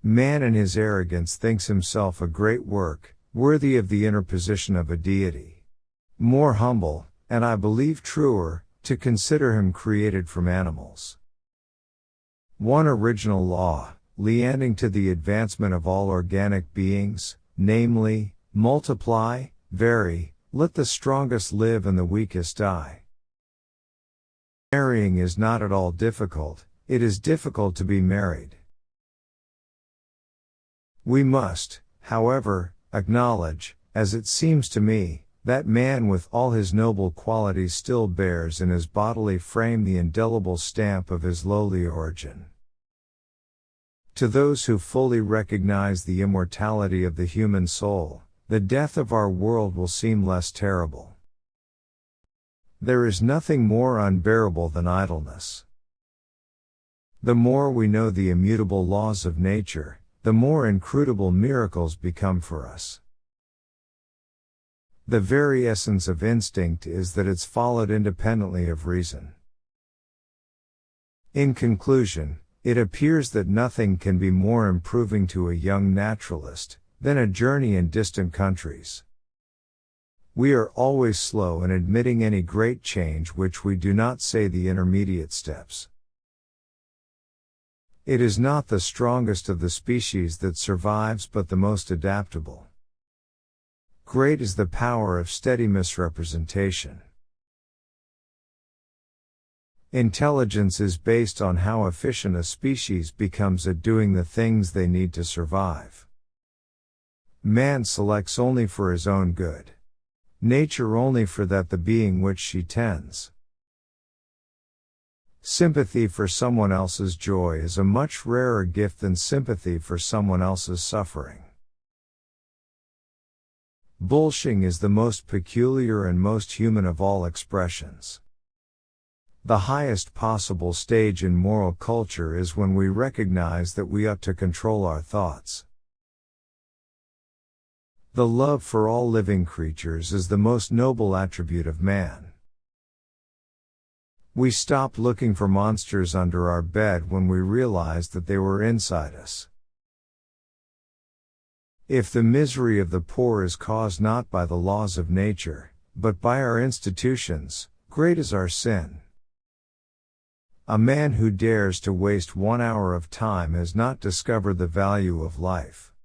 Man in his arrogance thinks himself a great work, worthy of the interposition of a deity. More humble, and I believe truer, to consider him created from animals. One original law, leading to the advancement of all organic beings, namely, multiply, vary, let the strongest live and the weakest die. Marrying is not at all difficult, it is difficult to be married. We must, however, acknowledge, as it seems to me, that man with all his noble qualities still bears in his bodily frame the indelible stamp of his lowly origin. To those who fully recognize the immortality of the human soul, the death of our world will seem less terrible. There is nothing more unbearable than idleness. The more we know the immutable laws of nature, the more inscrutable miracles become for us. The very essence of instinct is that it's followed independently of reason. In conclusion, it appears that nothing can be more improving to a young naturalist than a journey in distant countries. We are always slow in admitting any great change which we do not say the intermediate steps. It is not the strongest of the species that survives but the most adaptable. Great is the power of steady misrepresentation. Intelligence is based on how efficient a species becomes at doing the things they need to survive. Man selects only for his own good. Nature only for that the being which she tends. Sympathy for someone else's joy is a much rarer gift than sympathy for someone else's suffering. Bullshitting is the most peculiar and most human of all expressions. The highest possible stage in moral culture is when we recognize that we ought to control our thoughts. The love for all living creatures is the most noble attribute of man. We stopped looking for monsters under our bed when we realized that they were inside us. If the misery of the poor is caused not by the laws of nature, but by our institutions, great is our sin. A man who dares to waste 1 hour of time has not discovered the value of life.